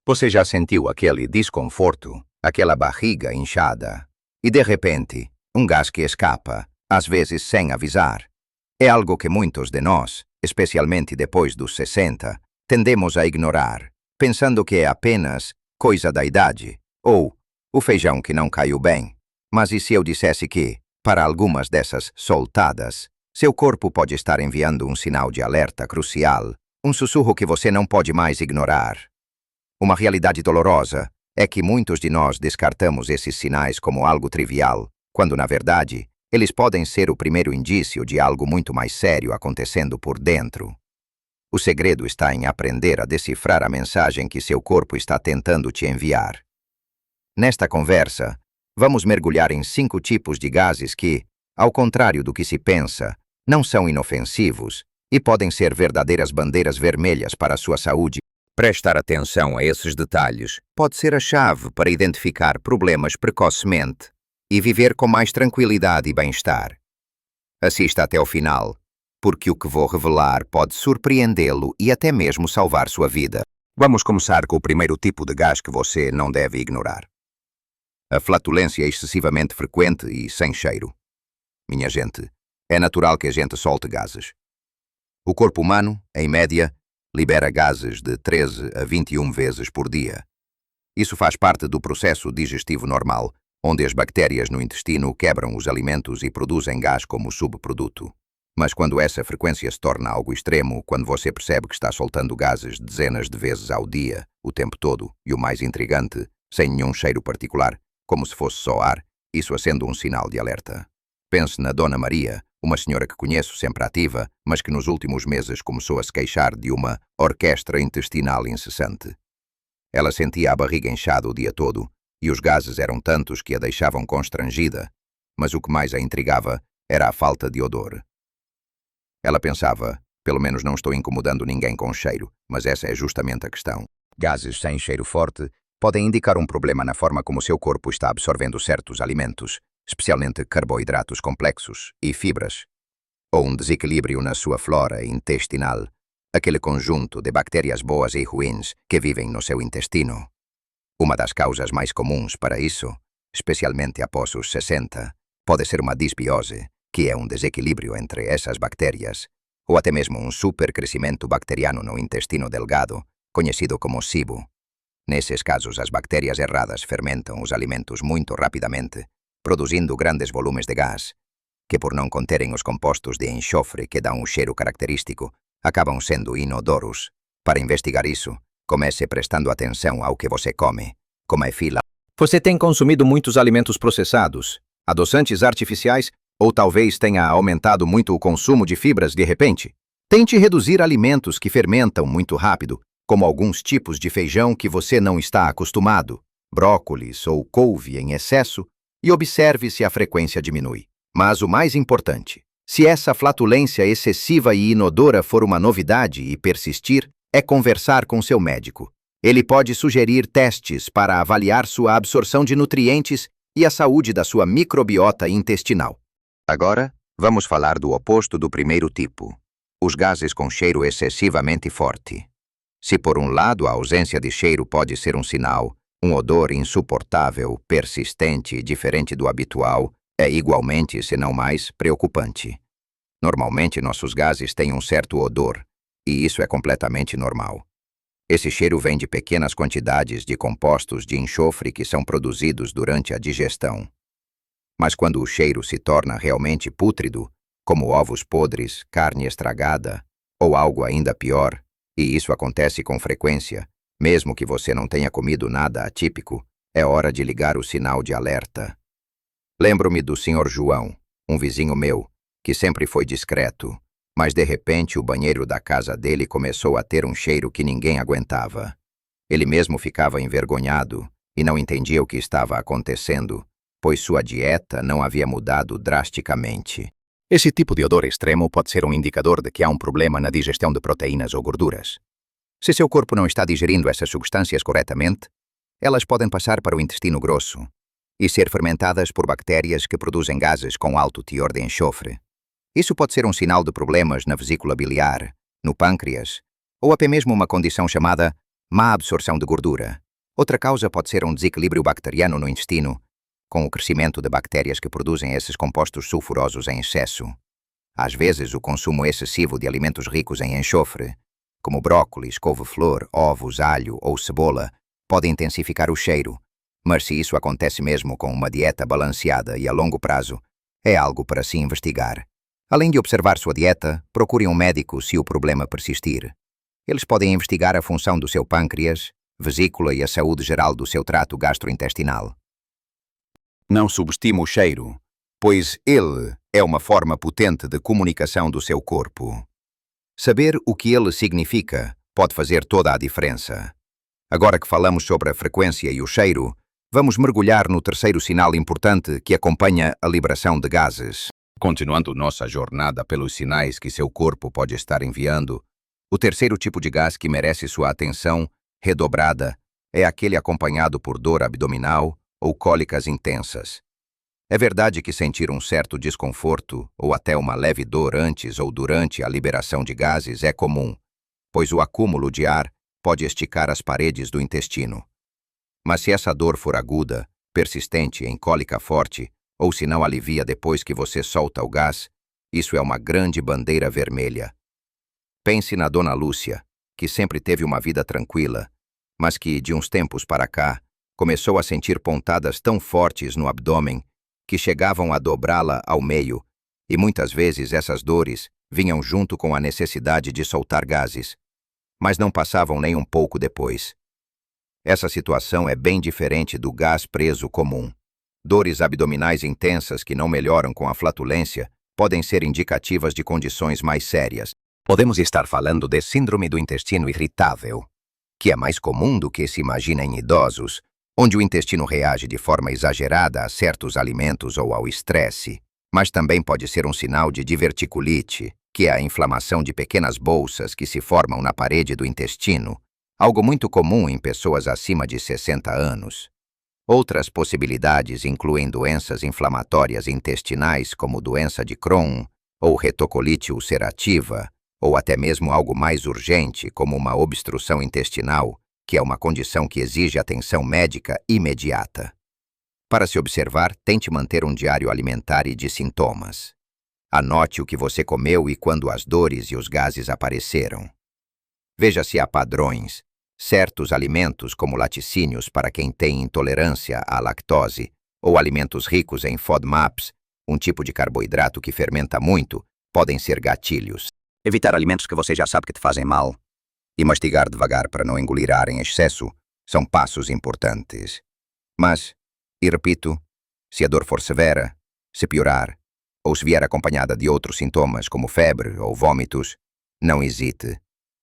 Você já sentiu aquele desconforto, aquela barriga inchada? E de repente, um gás que escapa, às vezes sem avisar. É algo que muitos de nós, especialmente depois dos 60, tendemos a ignorar, pensando que é apenas coisa da idade, ou o feijão que não caiu bem. Mas e se eu dissesse que, para algumas dessas soltadas, seu corpo pode estar enviando um sinal de alerta crucial, um sussurro que você não pode mais ignorar? Uma realidade dolorosa é que muitos de nós descartamos esses sinais como algo trivial, quando, na verdade, eles podem ser o primeiro indício de algo muito mais sério acontecendo por dentro. O segredo está em aprender a decifrar a mensagem que seu corpo está tentando te enviar. Nesta conversa, vamos mergulhar em 5 tipos de gases que, ao contrário do que se pensa, não são inofensivos e podem ser verdadeiras bandeiras vermelhas para a sua saúde. Prestar atenção a esses detalhes pode ser a chave para identificar problemas precocemente e viver com mais tranquilidade e bem-estar. Assista até o final, porque o que vou revelar pode surpreendê-lo e até mesmo salvar sua vida. Vamos começar com o primeiro tipo de gás que você não deve ignorar. A flatulência é excessivamente frequente e sem cheiro. Minha gente, é natural que a gente solte gases. O corpo humano, em média, libera gases de 13 a 21 vezes por dia. Isso faz parte do processo digestivo normal, onde as bactérias no intestino quebram os alimentos e produzem gás como subproduto. Mas quando essa frequência se torna algo extremo, quando você percebe que está soltando gases dezenas de vezes ao dia, o tempo todo, e o mais intrigante, sem nenhum cheiro particular, como se fosse só ar, isso acende um sinal de alerta. Pense na Dona Maria, uma senhora que conheço sempre ativa, mas que nos últimos meses começou a se queixar de uma orquestra intestinal incessante. Ela sentia a barriga inchada o dia todo, e os gases eram tantos que a deixavam constrangida, mas o que mais a intrigava era a falta de odor. Ela pensava, pelo menos não estou incomodando ninguém com cheiro, mas essa é justamente a questão. Gases sem cheiro forte podem indicar um problema na forma como seu corpo está absorvendo certos alimentos, especialmente carboidratos complexos e fibras, ou um desequilíbrio na sua flora intestinal, aquele conjunto de bactérias boas e ruins que vivem no seu intestino. Uma das causas mais comuns para isso, especialmente após os 60, pode ser uma disbiose, que é um desequilíbrio entre essas bactérias, ou até mesmo um supercrescimento bacteriano no intestino delgado, conhecido como SIBO. Nesses casos, as bactérias erradas fermentam os alimentos muito rapidamente, produzindo grandes volumes de gás, que por não conterem os compostos de enxofre que dão um cheiro característico, acabam sendo inodoros. Para investigar isso, comece prestando atenção ao que você come, como é fila. Você tem consumido muitos alimentos processados, adoçantes artificiais, ou talvez tenha aumentado muito o consumo de fibras de repente? Tente reduzir alimentos que fermentam muito rápido, como alguns tipos de feijão que você não está acostumado, brócolis ou couve em excesso, e observe se a frequência diminui. Mas o mais importante, se essa flatulência excessiva e inodora for uma novidade e persistir, é conversar com seu médico. Ele pode sugerir testes para avaliar sua absorção de nutrientes e a saúde da sua microbiota intestinal. Agora, vamos falar do oposto do primeiro tipo, os gases com cheiro excessivamente forte. Se por um lado a ausência de cheiro pode ser um sinal, um odor insuportável, persistente e diferente do habitual, é igualmente, se não mais, preocupante. Normalmente nossos gases têm um certo odor, e isso é completamente normal. Esse cheiro vem de pequenas quantidades de compostos de enxofre que são produzidos durante a digestão. Mas quando o cheiro se torna realmente pútrido, como ovos podres, carne estragada, ou algo ainda pior, e isso acontece com frequência, mesmo que você não tenha comido nada atípico, é hora de ligar o sinal de alerta. Lembro-me do Sr. João, um vizinho meu, que sempre foi discreto, mas de repente o banheiro da casa dele começou a ter um cheiro que ninguém aguentava. Ele mesmo ficava envergonhado e não entendia o que estava acontecendo, pois sua dieta não havia mudado drasticamente. Esse tipo de odor extremo pode ser um indicador de que há um problema na digestão de proteínas ou gorduras. Se seu corpo não está digerindo essas substâncias corretamente, elas podem passar para o intestino grosso e ser fermentadas por bactérias que produzem gases com alto teor de enxofre. Isso pode ser um sinal de problemas na vesícula biliar, no pâncreas, ou até mesmo uma condição chamada Má absorção de gordura. Outra causa pode ser um desequilíbrio bacteriano no intestino, com o crescimento de bactérias que produzem esses compostos sulfurosos em excesso. Às vezes, o consumo excessivo de alimentos ricos em enxofre, como brócolis, couve-flor, ovos, alho ou cebola, pode intensificar o cheiro, mas se isso acontece mesmo com uma dieta balanceada e a longo prazo, é algo para se investigar. Além de observar sua dieta, procure um médico se o problema persistir. Eles podem investigar a função do seu pâncreas, vesícula e a saúde geral do seu trato gastrointestinal. Não subestime o cheiro, pois ele é uma forma potente de comunicação do seu corpo. Saber o que ele significa pode fazer toda a diferença. Agora que falamos sobre a frequência e o cheiro, vamos mergulhar no terceiro sinal importante que acompanha a liberação de gases. Continuando nossa jornada pelos sinais que seu corpo pode estar enviando, o terceiro tipo de gás que merece sua atenção redobrada é aquele acompanhado por dor abdominal ou cólicas intensas. É verdade que sentir um certo desconforto ou até uma leve dor antes ou durante a liberação de gases é comum, pois o acúmulo de ar pode esticar as paredes do intestino. Mas se essa dor for aguda, persistente em cólica forte, ou se não alivia depois que você solta o gás, isso é uma grande bandeira vermelha. Pense na Dona Lúcia, que sempre teve uma vida tranquila, mas que, de uns tempos para cá, começou a sentir pontadas tão fortes no abdômen que chegavam a dobrá-la ao meio, e muitas vezes essas dores vinham junto com a necessidade de soltar gases, mas não passavam nem um pouco depois. Essa situação é bem diferente do gás preso comum. Dores abdominais intensas que não melhoram com a flatulência podem ser indicativas de condições mais sérias. Podemos estar falando de síndrome do intestino irritável, que é mais comum do que se imagina em idosos, onde o intestino reage de forma exagerada a certos alimentos ou ao estresse, mas também pode ser um sinal de diverticulite, que é a inflamação de pequenas bolsas que se formam na parede do intestino, algo muito comum em pessoas acima de 60 anos. Outras possibilidades incluem doenças inflamatórias intestinais como doença de Crohn ou retocolite ulcerativa, ou até mesmo algo mais urgente como uma obstrução intestinal, que é uma condição que exige atenção médica imediata. Para se observar, tente manter um diário alimentar e de sintomas. Anote o que você comeu e quando as dores e os gases apareceram. Veja se há padrões. Certos alimentos, como laticínios para quem tem intolerância à lactose, ou alimentos ricos em FODMAPs, um tipo de carboidrato que fermenta muito, podem ser gatilhos. Evitar alimentos que você já sabe que te fazem mal e mastigar devagar para não engolir ar em excesso são passos importantes. Mas, e repito, se a dor for severa, se piorar, ou se vier acompanhada de outros sintomas como febre ou vômitos, não hesite.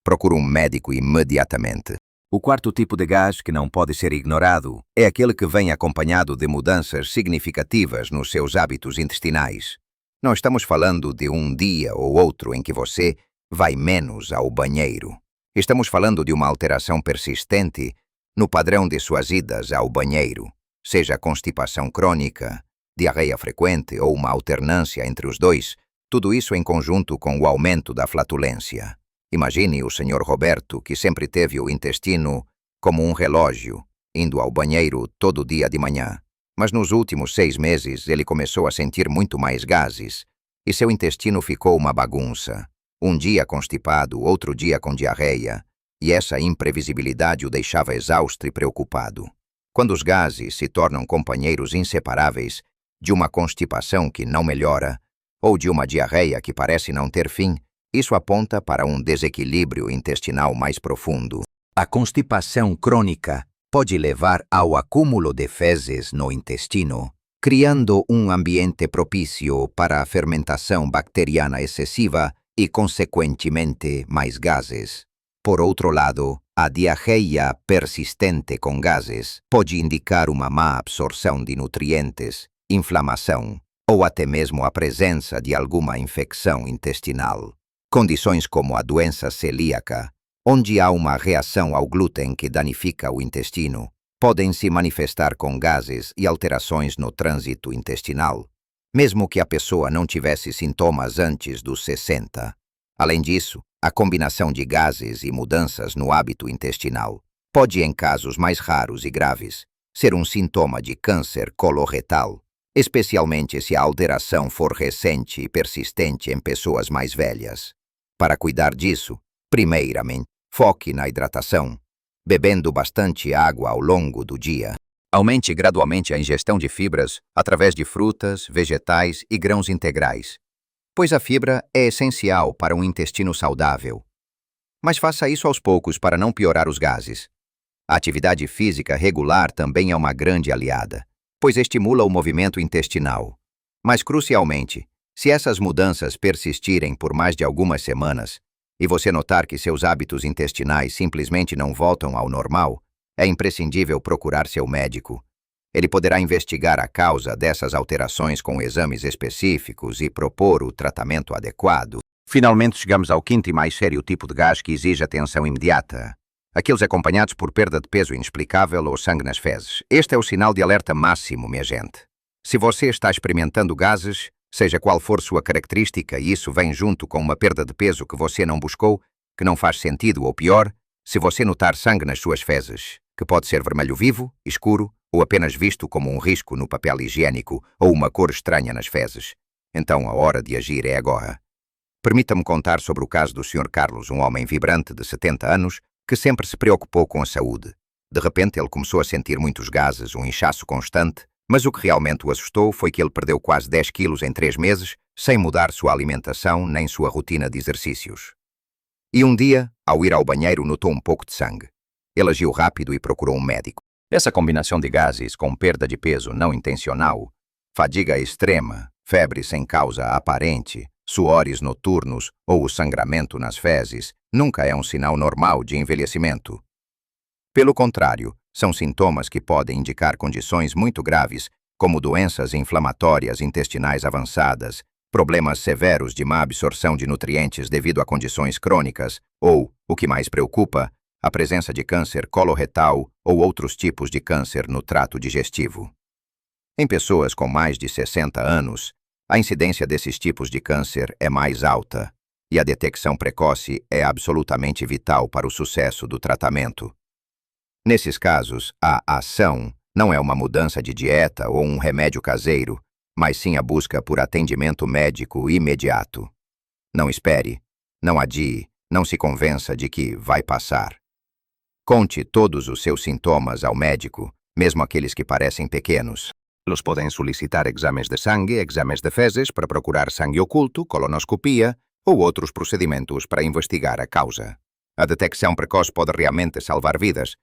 Procure um médico imediatamente. O quarto tipo de gás que não pode ser ignorado é aquele que vem acompanhado de mudanças significativas nos seus hábitos intestinais. Não estamos falando de um dia ou outro em que você vai menos ao banheiro. Estamos falando de uma alteração persistente no padrão de suas idas ao banheiro, seja constipação crônica, diarreia frequente ou uma alternância entre os dois, tudo isso em conjunto com o aumento da flatulência. Imagine o Sr. Roberto, que sempre teve o intestino como um relógio, indo ao banheiro todo dia de manhã. Mas nos últimos 6 meses ele começou a sentir muito mais gases e seu intestino ficou uma bagunça. Um dia constipado, outro dia com diarreia, e essa imprevisibilidade o deixava exausto e preocupado. Quando os gases se tornam companheiros inseparáveis de uma constipação que não melhora ou de uma diarreia que parece não ter fim, isso aponta para um desequilíbrio intestinal mais profundo. A constipação crônica pode levar ao acúmulo de fezes no intestino, criando um ambiente propício para a fermentação bacteriana excessiva e, consequentemente, mais gases. Por outro lado, a diarreia persistente com gases pode indicar uma má absorção de nutrientes, inflamação ou até mesmo a presença de alguma infecção intestinal. Condições como a doença celíaca, onde há uma reação ao glúten que danifica o intestino, podem se manifestar com gases e alterações no trânsito intestinal, mesmo que a pessoa não tivesse sintomas antes dos 60. Além disso, a combinação de gases e mudanças no hábito intestinal Pode, em casos mais raros e graves, ser um sintoma de câncer coloretal, especialmente se a alteração for recente e persistente em pessoas mais velhas. Para cuidar disso, primeiramente, foque na hidratação, bebendo bastante água ao longo do dia. Aumente gradualmente a ingestão de fibras através de frutas, vegetais e grãos integrais, pois a fibra é essencial para um intestino saudável. Mas faça isso aos poucos para não piorar os gases. A atividade física regular também é uma grande aliada, pois estimula o movimento intestinal. Mas, crucialmente, se essas mudanças persistirem por mais de algumas semanas e você notar que seus hábitos intestinais simplesmente não voltam ao normal, é imprescindível procurar seu médico. Ele poderá investigar a causa dessas alterações com exames específicos e propor o tratamento adequado. Finalmente chegamos ao quinto e mais sério tipo de gás que exige atenção imediata. Aqueles acompanhados por perda de peso inexplicável ou sangue nas fezes. Este é o sinal de alerta máximo, minha gente. Se você está experimentando gases, seja qual for sua característica, e isso vem junto com uma perda de peso que você não buscou, que não faz sentido, ou pior, se você notar sangue nas suas fezes, que pode ser vermelho vivo, escuro, ou apenas visto como um risco no papel higiênico, ou uma cor estranha nas fezes, então a hora de agir é agora. Permita-me contar sobre o caso do Sr. Carlos, um homem vibrante de 70 anos, que sempre se preocupou com a saúde. De repente ele começou a sentir muitos gases, um inchaço constante, mas o que realmente o assustou foi que ele perdeu quase 10 quilos em 3 meses, sem mudar sua alimentação nem sua rotina de exercícios. E um dia, ao ir ao banheiro, notou um pouco de sangue. Ele agiu rápido e procurou um médico. Essa combinação de gases com perda de peso não intencional, fadiga extrema, febre sem causa aparente, suores noturnos ou o sangramento nas fezes nunca é um sinal normal de envelhecimento. Pelo contrário, são sintomas que podem indicar condições muito graves, como doenças inflamatórias intestinais avançadas, problemas severos de má absorção de nutrientes devido a condições crônicas ou, o que mais preocupa, a presença de câncer coloretal ou outros tipos de câncer no trato digestivo. Em pessoas com mais de 60 anos, a incidência desses tipos de câncer é mais alta, e a detecção precoce é absolutamente vital para o sucesso do tratamento. Nesses casos, a ação não é uma mudança de dieta ou um remédio caseiro, mas sim a busca por atendimento médico imediato. Não espere, não adie, não se convença de que vai passar. Conte todos os seus sintomas ao médico, mesmo aqueles que parecem pequenos. Eles podem solicitar exames de sangue, exames de fezes para procurar sangue oculto, colonoscopia ou outros procedimentos para investigar a causa. A detecção precoce pode realmente salvar vidas.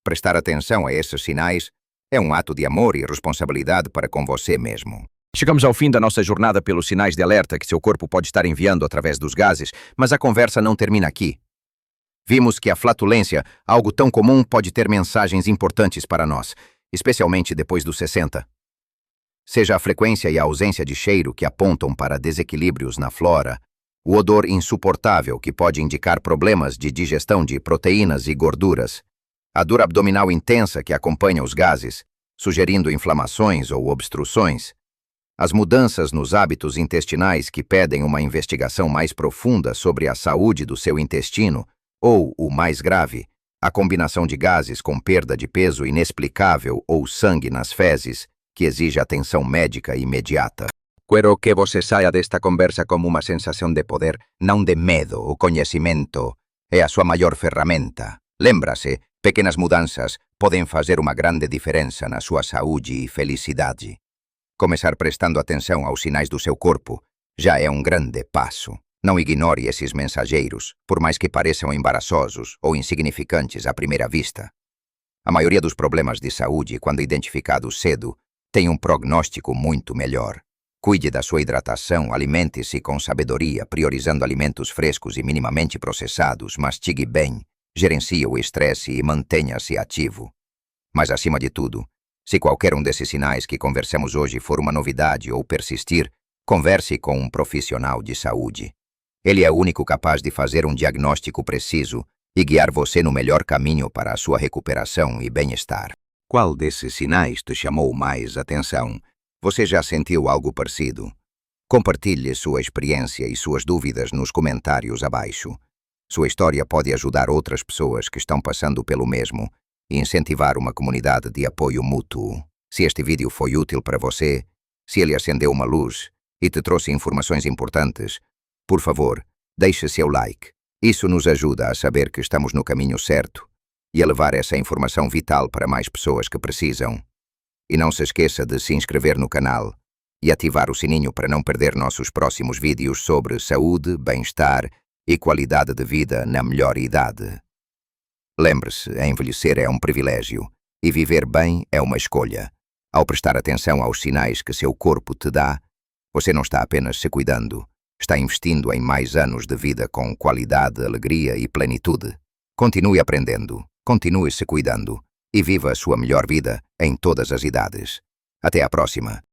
Prestar atenção a esses sinais é um ato de amor e responsabilidade para com você mesmo. Chegamos ao fim da nossa jornada pelos sinais de alerta que seu corpo pode estar enviando através dos gases, mas a conversa não termina aqui. Vimos que a flatulência, algo tão comum, pode ter mensagens importantes para nós, especialmente depois dos 60. Seja a frequência e a ausência de cheiro que apontam para desequilíbrios na flora, o odor insuportável que pode indicar problemas de digestão de proteínas e gorduras, a dor abdominal intensa que acompanha os gases, sugerindo inflamações ou obstruções, as mudanças nos hábitos intestinais que pedem uma investigação mais profunda sobre a saúde do seu intestino, ou, o mais grave, a combinação de gases com perda de peso inexplicável ou sangue nas fezes, que exige atenção médica imediata. Quero que você saia desta conversa como uma sensação de poder, não de medo. O conhecimento é a sua maior ferramenta. Lembra-se, pequenas mudanças podem fazer uma grande diferença na sua saúde e felicidade. Começar prestando atenção aos sinais do seu corpo já é um grande passo. Não ignore esses mensageiros, por mais que pareçam embaraçosos ou insignificantes à primeira vista. A maioria dos problemas de saúde, quando identificados cedo, tem um prognóstico muito melhor. Cuide da sua hidratação, alimente-se com sabedoria, priorizando alimentos frescos e minimamente processados, mastigue bem, gerencie o estresse e mantenha-se ativo. Mas, acima de tudo, se qualquer um desses sinais que conversamos hoje for uma novidade ou persistir, converse com um profissional de saúde. Ele é o único capaz de fazer um diagnóstico preciso e guiar você no melhor caminho para a sua recuperação e bem-estar. Qual desses sinais te chamou mais atenção? Você já sentiu algo parecido? Compartilhe sua experiência e suas dúvidas nos comentários abaixo. Sua história pode ajudar outras pessoas que estão passando pelo mesmo e incentivar uma comunidade de apoio mútuo. Se este vídeo foi útil para você, se ele acendeu uma luz e te trouxe informações importantes, por favor, deixe seu like. Isso nos ajuda a saber que estamos no caminho certo e a levar essa informação vital para mais pessoas que precisam. E não se esqueça de se inscrever no canal e ativar o sininho para não perder nossos próximos vídeos sobre saúde, bem-estar e qualidade de vida na melhor idade. Lembre-se, envelhecer é um privilégio e viver bem é uma escolha. Ao prestar atenção aos sinais que seu corpo te dá, você não está apenas se cuidando, está investindo em mais anos de vida com qualidade, alegria e plenitude. Continue aprendendo, continue se cuidando e viva a sua melhor vida em todas as idades. Até à próxima!